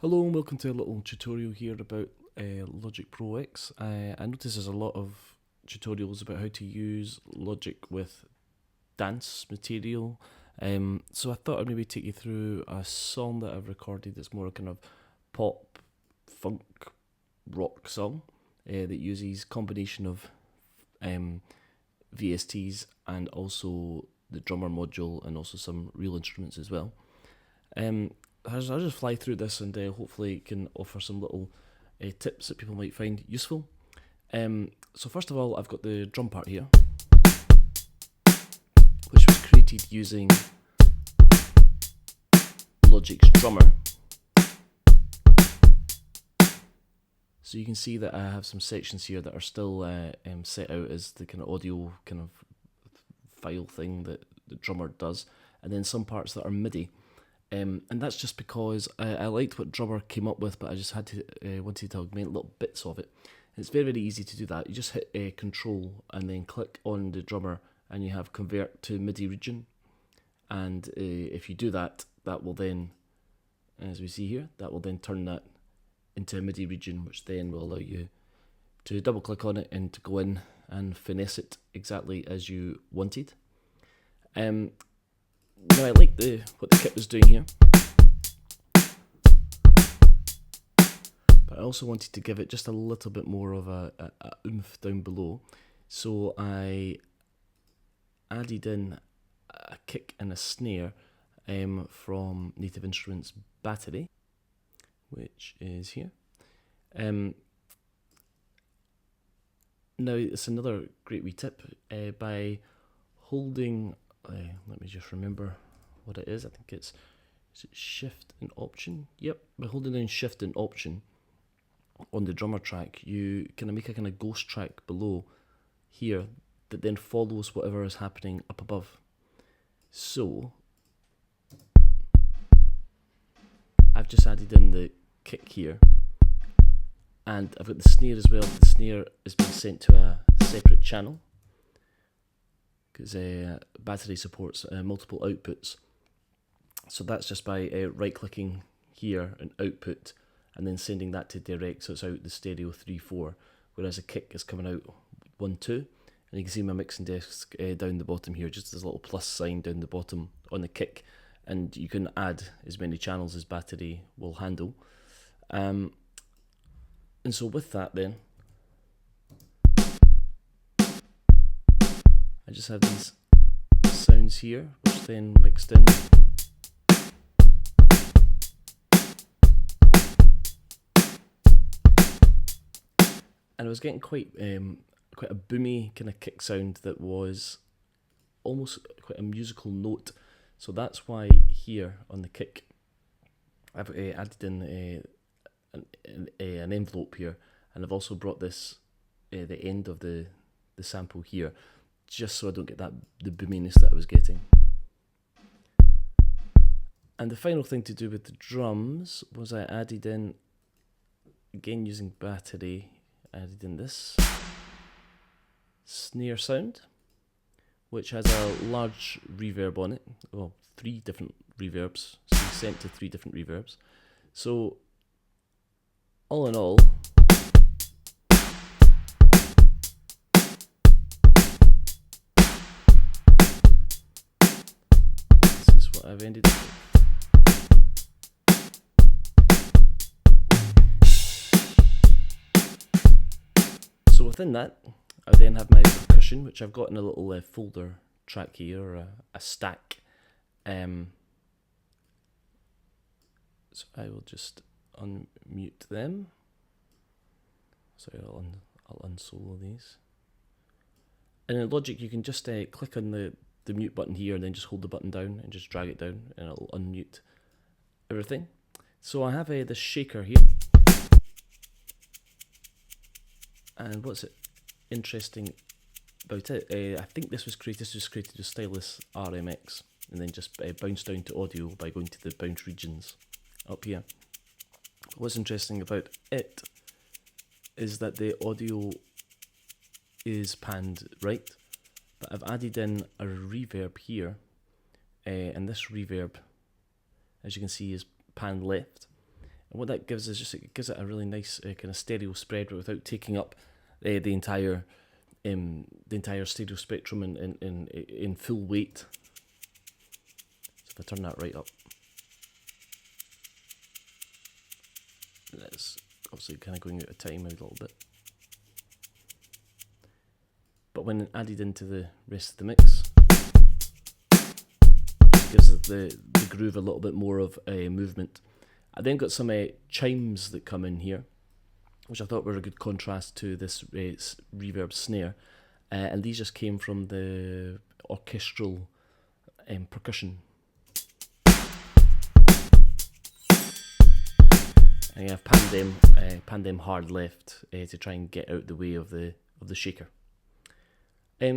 Hello and welcome to a little tutorial here about Logic Pro X. I notice there's a lot of tutorials about how to use Logic with dance material. So I thought I'd maybe take you through a song that I've recorded that's more a kind of pop, funk, rock song that uses combination of VSTs and also the drummer module and also some real instruments as well. I'll just fly through this and hopefully it can offer some little tips that people might find useful. So first of all, I've got the drum part here, which was created using Logic's Drummer. So you can see that I have some sections here that are still set out as the kind of audio kind of file thing that the drummer does, and then some parts that are MIDI. And that's just because I liked what Drummer came up with, but I just had to wanted to augment little bits of it. And it's very, very easy to do that. You just hit Control and then click on the drummer, and you have Convert to MIDI region. And if you do that, that will then, as we see here, that will then turn that into a MIDI region, which then will allow you to double click on it and to go in and finesse it exactly as you wanted. Now I like what the kit was doing here, but I also wanted to give it just a little bit more of a oomph down below, so I added in a kick and a snare from Native Instruments Battery, which is here. Now it's another great wee tip. By holding, let me just remember what it is. I think is it Shift and Option? Yep, by holding down Shift and Option on the drummer track, you kind of make a kind of ghost track below here that then follows whatever is happening up above. So I've just added in the kick here, and I've got the snare as well. The snare is being sent to a separate channel because Battery supports multiple outputs. So that's just by right clicking here and output and then sending that to direct, so it's out the stereo 3-4, whereas a kick is coming out 1-2. And you can see my mixing desk down the bottom here, just this little plus sign down the bottom on the kick, and you can add as many channels as Battery will handle. And so with that then, I just have these sounds here, which then mixed in. And I was getting quite a boomy kind of kick sound that was almost quite a musical note. So that's why here on the kick, I've added in an envelope here, and I've also brought this the end of the sample here, just so I don't get the boominess that I was getting. And the final thing to do with the drums was I added in, again using Battery, added in this snare sound, which has a large reverb on it. Well, 3 different reverbs, so it's sent to 3 different reverbs. So all in all, this is what I've ended up with. So within that, I then have my percussion, which I've got in a little folder track here, or a stack. So I will just unmute them. So I'll unsolo these. And in Logic, you can just click on the mute button here and then just hold the button down and just drag it down, and it'll unmute everything. So I have the shaker here. And what's interesting about it, I think this was created with Stylus RMX, and then just bounced down to audio by going to the bounce regions up here. What's interesting about it is that the audio is panned right, but I've added in a reverb here, and this reverb, as you can see, is pan left, And what that gives is just it gives it a really nice kind of stereo spread without taking up the entire stereo spectrum in full weight. So if I turn that right up, that's obviously kind of going out of time a little bit. But when added into the rest of the mix, it gives the groove a little bit more of a movement. I then got some chimes that come in here, which I thought were a good contrast to this reverb snare. And these just came from the orchestral percussion. And you have pan them hard left to try and get out the way of the shaker.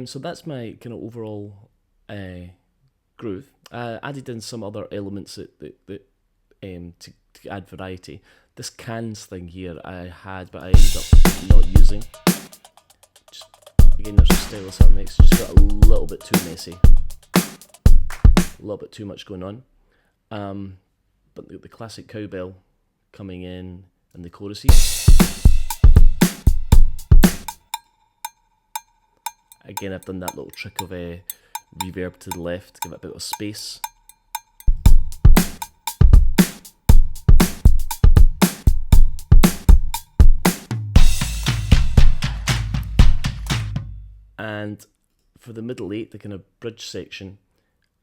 So that's my kind of overall groove. Added in some other elements that to add variety. This cans thing here I had, but I ended up not using. Just, again, there's a stylus on mix. Just got a little bit too messy, a little bit too much going on. But the classic cowbell coming in and the choruses. Again, I've done that little trick of reverb to the left, give it a bit of space. And for the middle eight, the kind of bridge section,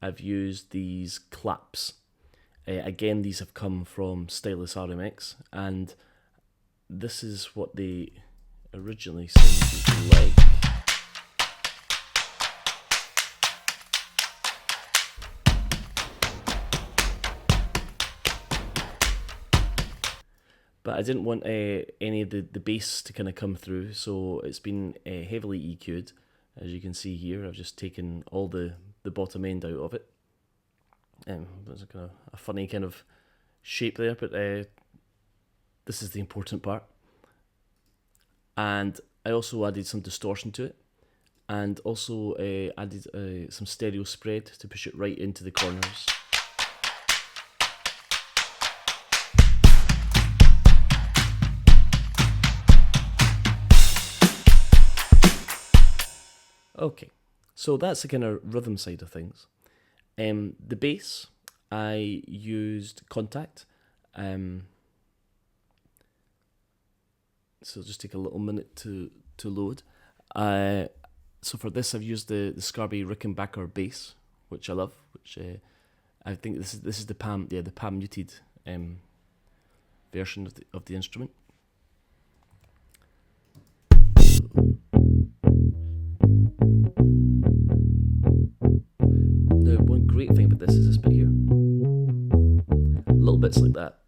I've used these claps. Again, these have come from Stylus RMX, and this is what they originally sounded like. But I didn't want any of the bass to kind of come through, so it's been heavily EQ'd. As you can see here, I've just taken all the bottom end out of it. There's a kind of a funny kind of shape there, but this is the important part. And I also added some distortion to it, and also added some stereo spread to push it right into the corners. Okay, so that's the kind of rhythm side of things. The bass, I used Kontakt. So just take a little minute to load. So for this, I've used the Scarby Rickenbacker bass, which I love. Which I think this is the Palm muted version of the instrument. Now, one great thing about this is this bit here. Little bits like that.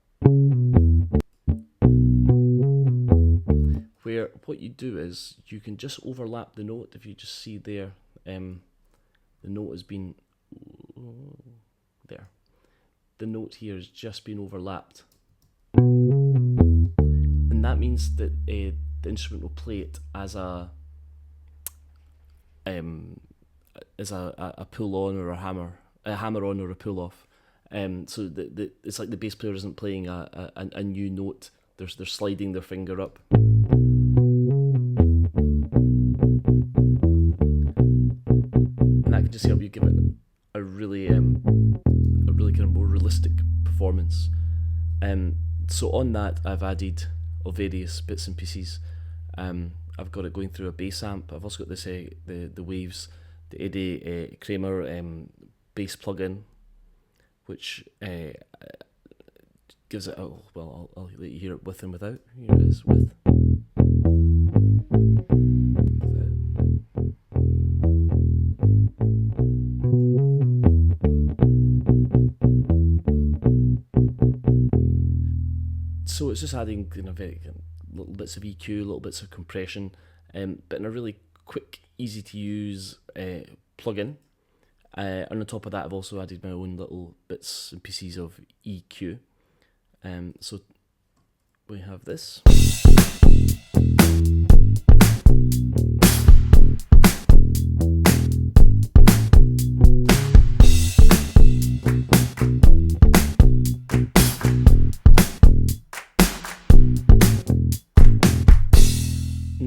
Where what you do is you can just overlap the note. If you just see there, the note has been there. The note here has just been overlapped, and that means that the instrument will play it as a pull on or a hammer on or a pull off. So it's like the bass player isn't playing a new note. They're sliding their finger up. And that can just help you give it a really kind of more realistic performance. So on that, I've added various bits and pieces. I've got it going through a bass amp. I've also got this the Waves, the Eddie Kramer bass plugin, which gives it. Oh well, I'll let you hear it with and without. Here it is with. So it's just adding little bits of EQ, little bits of compression, but in a really quick, easy to use plugin. And on top of that, I've also added my own little bits and pieces of EQ. So we have this.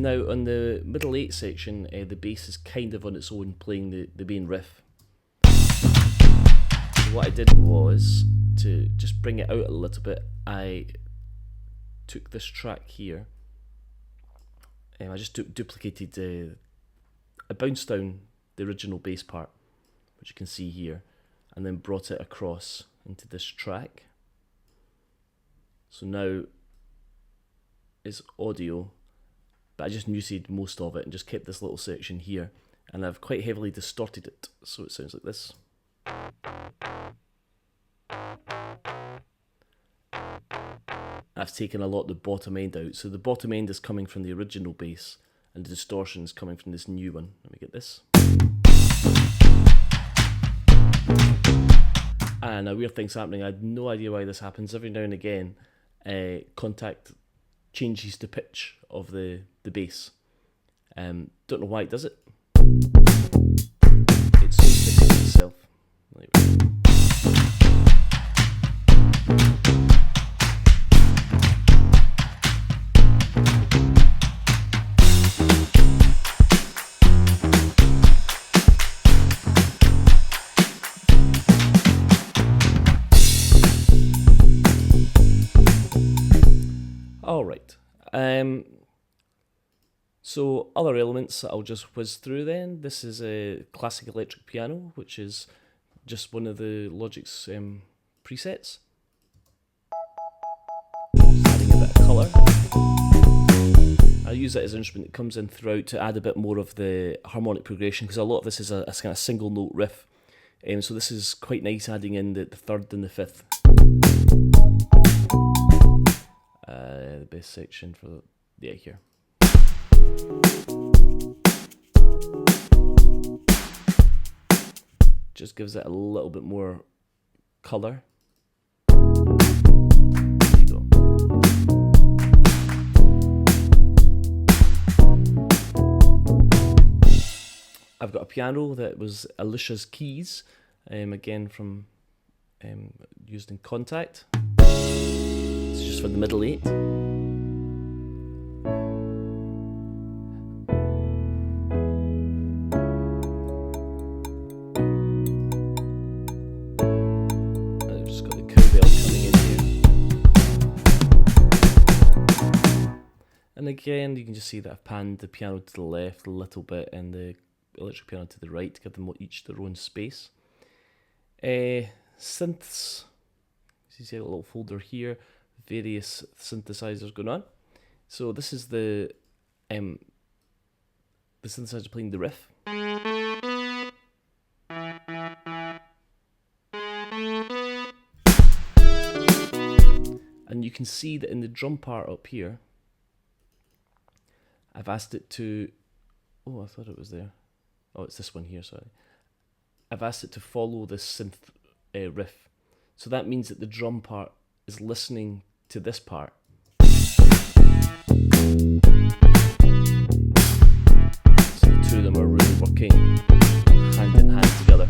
Now on the middle 8 section, the bass is kind of on its own, playing the main riff. So what I did was, to just bring it out a little bit, I took this track here, and I just duplicated, I bounced down the original bass part, which you can see here, and then brought it across into this track. So now it's audio, but I just muted most of it and just kept this little section here, and I've quite heavily distorted it, so it sounds like this. I've taken a lot of the bottom end out, so the bottom end is coming from the original bass, and the distortion is coming from this new one. Let me get this. And a weird thing's happening. I had no idea why this happens. Every now and again, Kontakt changes the pitch of the bass. Don't know why it does it. It seems to fix itself. Alright, so other elements I'll just whiz through then. This is a classic electric piano, which is just one of the Logic's presets. Just adding a bit of colour. I use that as an instrument that comes in throughout to add a bit more of the harmonic progression, because a lot of this is a kind of single note riff. So this is quite nice, adding in the third and the fifth. The bass section for here. Just gives it a little bit more colour. There you go. I've got a piano that was Alicia's Keys, again from used in Kontakt. It's just for the middle 8. I've just got the cowbell coming in here. And again, you can just see that I've panned the piano to the left a little bit and the electric piano to the right to give them each their own space. Synths. You see a little folder here. Various synthesizers going on. So this is the synthesizer playing the riff. And you can see that in the drum part up here, I've asked it to, oh, I thought it was there. Oh, it's this one here, sorry. I've asked it to follow this synth riff. So that means that the drum part is listening to this part. So the two of them are really working hand in hand together.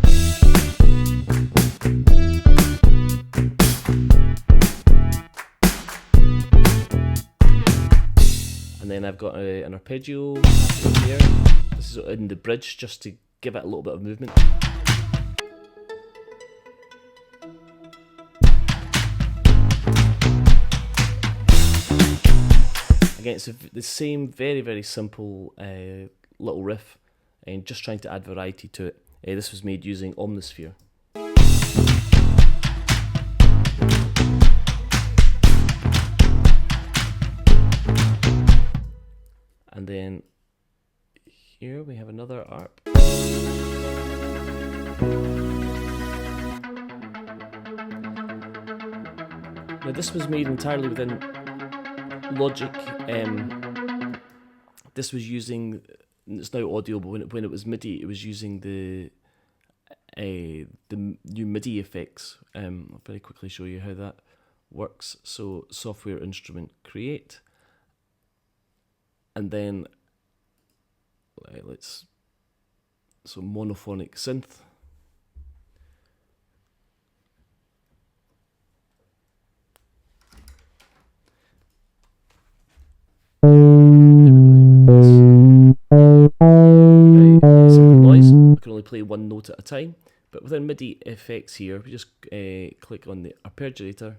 And then I've got an arpeggio here. This is in the bridge just to give it a little bit of movement. Again, it's the same very, very simple little riff, and just trying to add variety to it. This was made using Omnisphere. And then here we have another ARP. Now this was made entirely within Logic. This was using, it's now audio, but when it was MIDI, it was using the new MIDI effects. I'll very quickly show you how that works. So software instrument create, and then so monophonic synth. There we go. play one note at a time. But within MIDI effects here, we just click on the arpeggiator.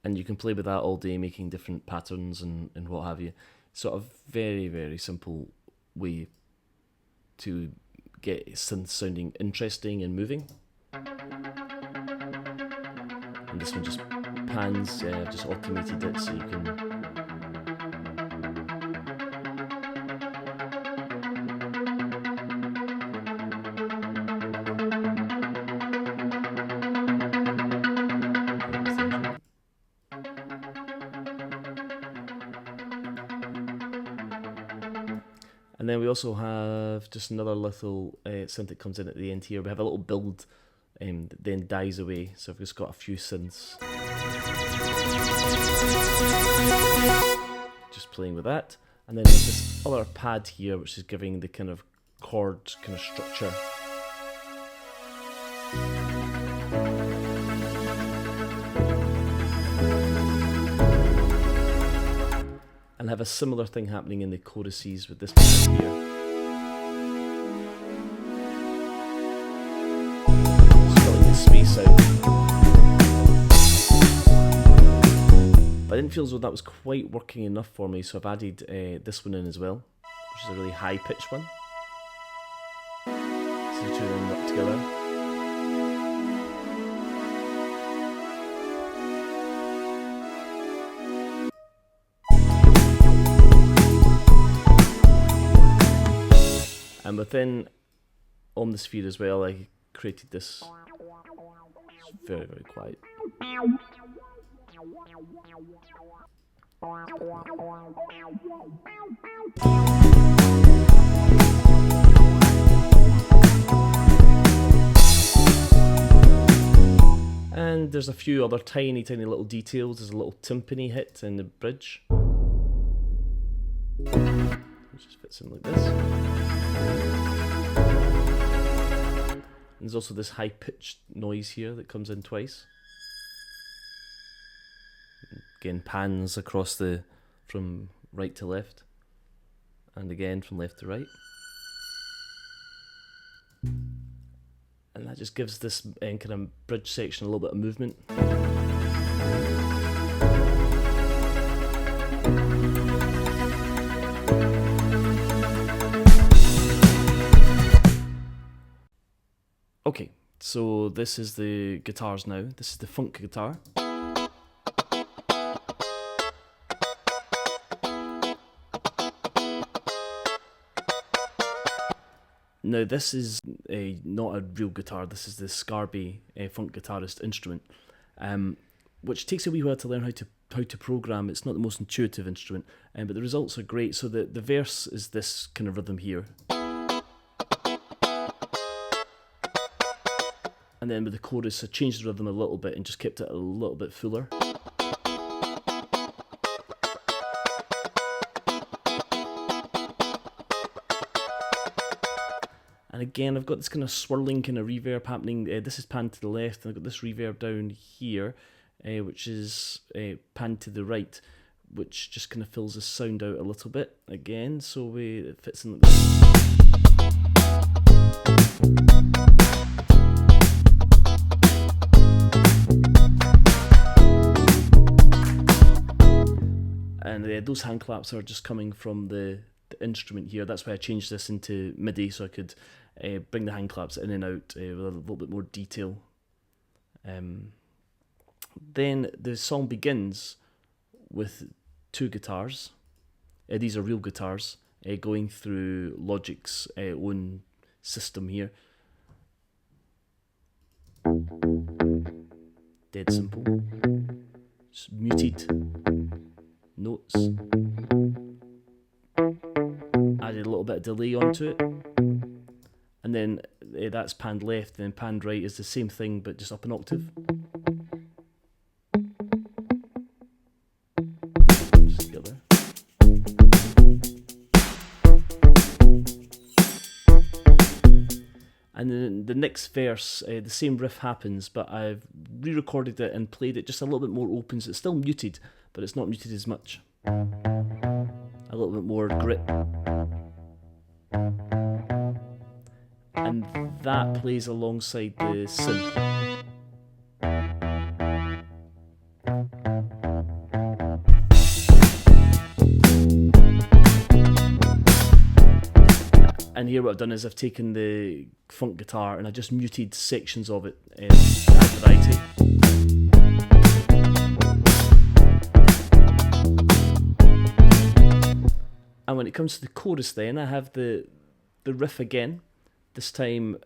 And you can play with that all day, making different patterns and what have you. Sort of very, very simple way to get synth sounding interesting and moving. And this one just pans, just automated it so you can. And then we also have just another little synth that comes in at the end here. We have a little build that then dies away. So I've just got a few synths. Just playing with that. And then there's this other pad here which is giving the kind of chord kind of structure. And have a similar thing happening in the choruses with this pad here. Just filling the space out. But I didn't feel as though that was quite working enough for me, so I've added this one in as well, which is a really high pitched one. So the two of them work together. And within Omnisphere as well, I created this. It's very, very quiet. And there's a few other tiny, tiny little details. There's a little timpani hit in the bridge. It just fits in like this. And there's also this high-pitched noise here that comes in twice. Again, pans across from right to left, and again from left to right. And that just gives this kind of bridge section a little bit of movement. Okay, so this is the guitars now. This is the funk guitar. Now this is not a real guitar, this is the Scarby funk guitarist instrument, which takes a wee while to learn how to program. It's not the most intuitive instrument, but the results are great. So the verse is this kind of rhythm here. And then with the chorus, I changed the rhythm a little bit and just kept it a little bit fuller. And again, I've got this kind of swirling kind of reverb happening. This is panned to the left, and I've got this reverb down here, which is panned to the right, which just kind of fills the sound out a little bit again, so it fits in like this. And those hand claps are just coming from the instrument here. That's why I changed this into MIDI, so I could bring the hand claps in and out with a little bit more detail. Then the song begins with two guitars. These are real guitars going through Logic's own system here. Dead simple. Just muted notes. Added a little bit of delay onto it. And then that's panned left, and then panned right is the same thing but just up an octave. Just together. And And then the next verse, the same riff happens, but I've re-recorded it and played it just a little bit more open, so it's still muted, but it's not muted as much. A little bit more grit. And that plays alongside the synth. And here what I've done is I've taken the funk guitar and I just muted sections of it to add variety. And when it comes to the chorus then, I have the riff again, this time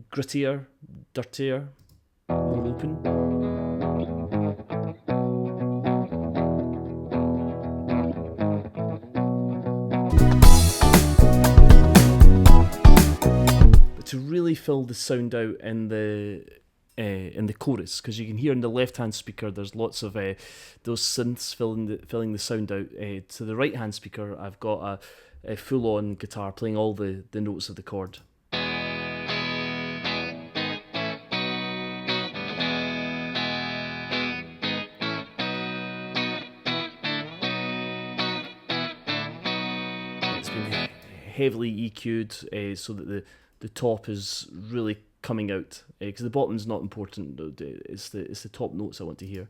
grittier, dirtier, more open. To really fill the sound out in the chorus, because you can hear in the left-hand speaker there's lots of those synths filling the sound out. To the right-hand speaker, I've got a full-on guitar playing all the notes of the chord. It's been heavily EQ'd so that the top is really coming out, because the bottom's not important. It's the top notes I want to hear.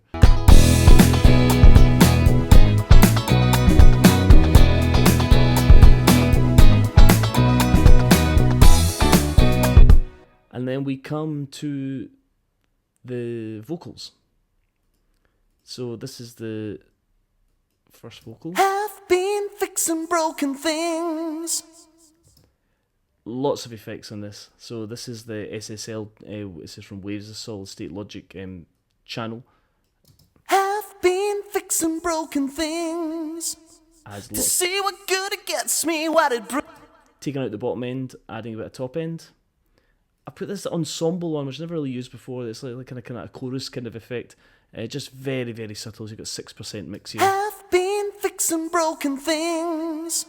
And then we come to the vocals. So this is the first vocal. Have been fixing broken things. Lots of effects on this. So this is the SSL, this is from Waves of Solid State Logic channel. Have been fixing broken things. Adds To see what good it gets me, what it brings. Taking out the bottom end, adding a bit of top end. I put this ensemble on, which I've never really used before. It's like kind of a chorus kind of effect. Just very, very subtle. So you've got 6% mix here. Have been fixing broken things.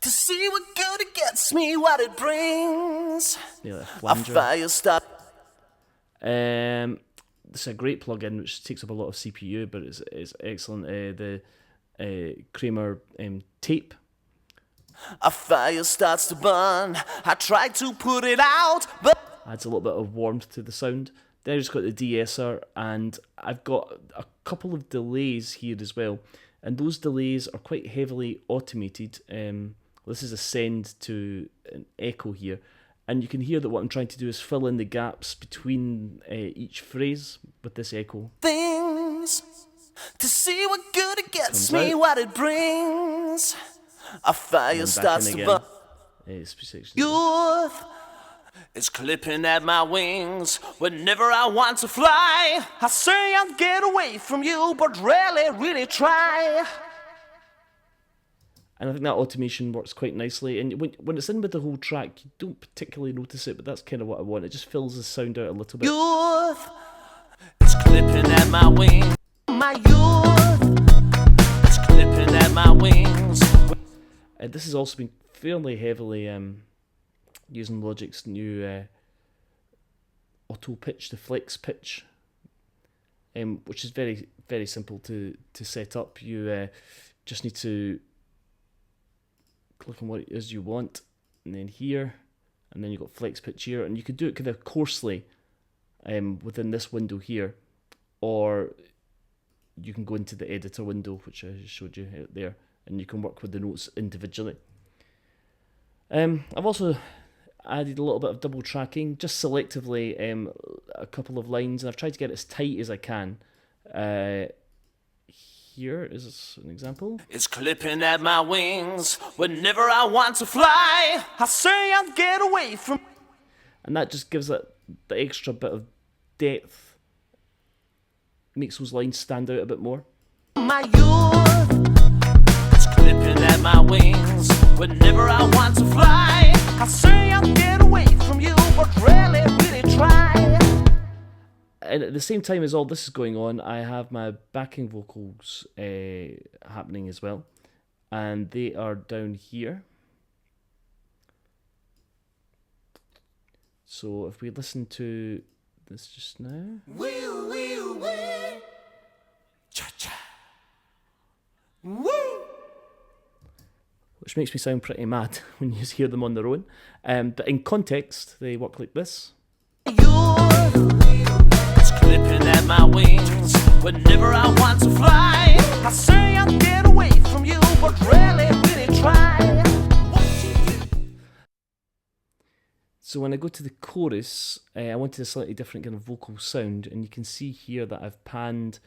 To see what good it gets me, what it brings. Yeah, A flanger. fire start. This is a great plugin which takes up a lot of CPU, but it's excellent. The Kramer tape. A fire starts to burn. I try to put it out, but Adds a little bit of warmth to the sound. Then I've just got the de-esser, and I've got a couple of delays here as well. And those delays are quite heavily automated. This is a send to an echo here. And you can hear that what I'm trying to do is fill in the gaps between each phrase with this echo. things. To see what good it gets Comes me, out. what it brings. A fire And then starts back in to again. burn. It's section. Youth is clipping at my wings. Whenever I want to fly, I say I'll get away from you, but rarely really try. And I think that automation works quite nicely. And when it's in with the whole track, you don't particularly notice it, but that's kind of what I want. It just fills the sound out a little bit. Youth is clipping at my wings. My youth is clipping at my wings. And this has also been fairly heavily using Logic's new auto pitch, the flex pitch, which is very, very simple to set up. You just need to click on what it is you want, and then here, and then you've got flex pitch here, and you could do it kind of coarsely within this window here, or you can go into the editor window, which I just showed you out there, and you can work with the notes individually. I've also added a little bit of double tracking, just selectively a couple of lines, and I've tried to get it as tight as I can. Here is an example. It's clipping at my wings. Whenever I want to fly, I say I'll get away from. And that just gives it the extra bit of depth, makes those lines stand out a bit more. My youth, it's clipping at my wings. Whenever I want to fly, I say I'll get away from you, but rarely really try. And at the same time as all this is going on, I have my backing vocals happening as well, and they are down here. So if we listen to this just now, Wee, wee, wee. Cha-cha. Woo. which makes me sound pretty mad when you hear them on their own. But in context, they work like this. You're clipping at my wings whenever I want to fly. I say I'll get away from you, but really try. So when I go to the chorus, I wanted a slightly different kind of vocal sound, and you can see here that I've panned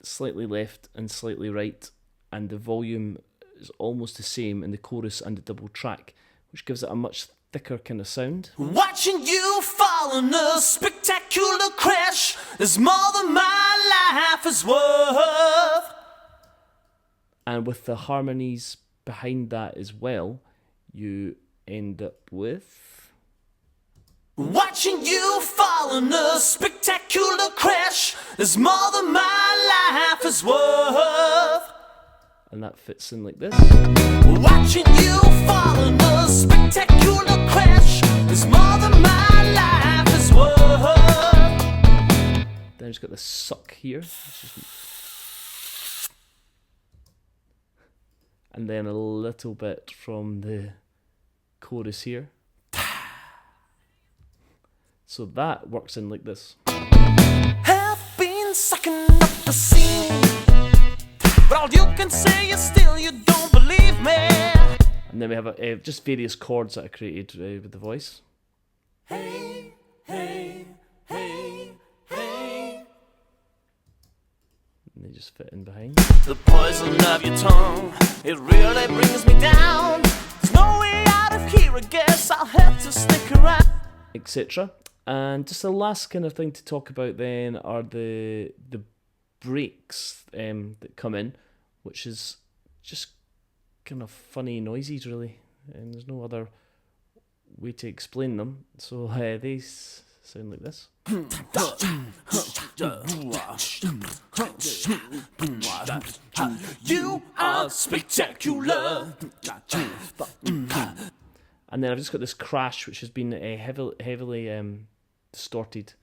slightly left and slightly right, and the volume is almost the same in the chorus and the double track, which gives it a much thicker kind of sound. Watching you fall in a spectacular crash is more than my life is worth. And with the harmonies behind that as well, you end up with... Watching you fall in a spectacular crash is more than my life is worth. And that fits in like this. Watching you fall in a spectacular crash is more than my life is worth. Then it's got the suck here. And then a little bit from the chorus here. So that works in like this. Have been sucking up the scene, but all you can say is still you don't believe me. And then we have just various chords that I created with the voice. Hey, hey, hey, hey. And they just fit in behind. The poison of your tongue, it really brings me down. There's no way out of here, I guess I'll have to stick around. Etc. And just the last kind of thing to talk about then are the breaks that come in, which is just kind of funny noises really, and there's no other way to explain them. So they sound like this. You are spectacular. And then I've just got this crash, which has been heavily distorted.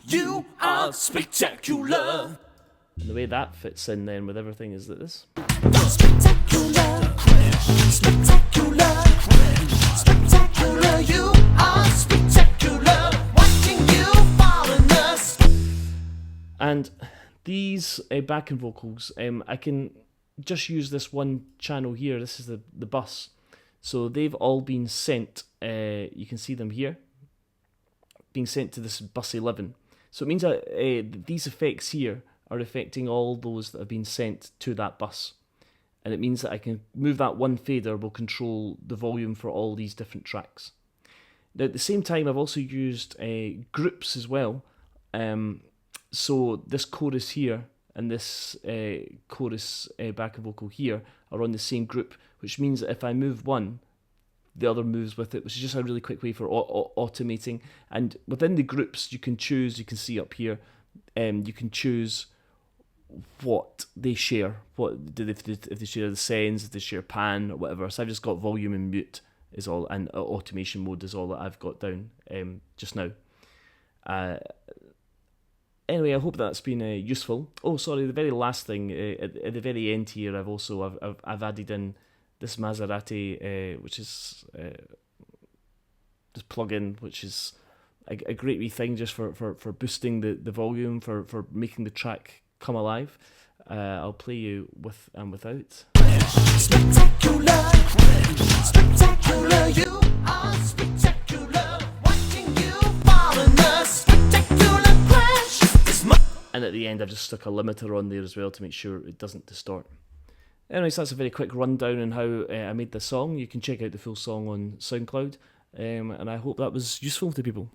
You are spectacular. And the way that fits in then with everything is like this. Spectacular, spectacular, spectacular. You are spectacular. Watching you fall in us. And these backing vocals, I can just use this one channel here. This is the bus. So they've all been sent, you can see them here, being sent to this bus 11. So it means that these effects here are affecting all those that have been sent to that bus. And it means that I can move that one fader will control the volume for all these different tracks. Now at the same time, I've also used groups as well. So this chorus here and this chorus backing vocal here are on the same group, which means that if I move one, the other moves with it, which is just a really quick way for automating. And within the groups, you can choose, you can see up here, you can choose what they share, if they share the sends, if they share pan or whatever. So I've just got volume and mute is all, and automation mode is all that I've got down just now. Anyway, I hope that's been useful. Oh, sorry, the very last thing, at the very end here, I've added in this Maserati, which is this plugin, which is a great wee thing just for boosting the volume, for making the track come alive. I'll play you with and without. Spectacular, spectacular. You are spectacular. Watching you fall in a spectacular crash. And at the end, I've just stuck a limiter on there as well to make sure it doesn't distort. Anyways, that's a very quick rundown on how I made the song. You can check out the full song on SoundCloud, and I hope that was useful to people.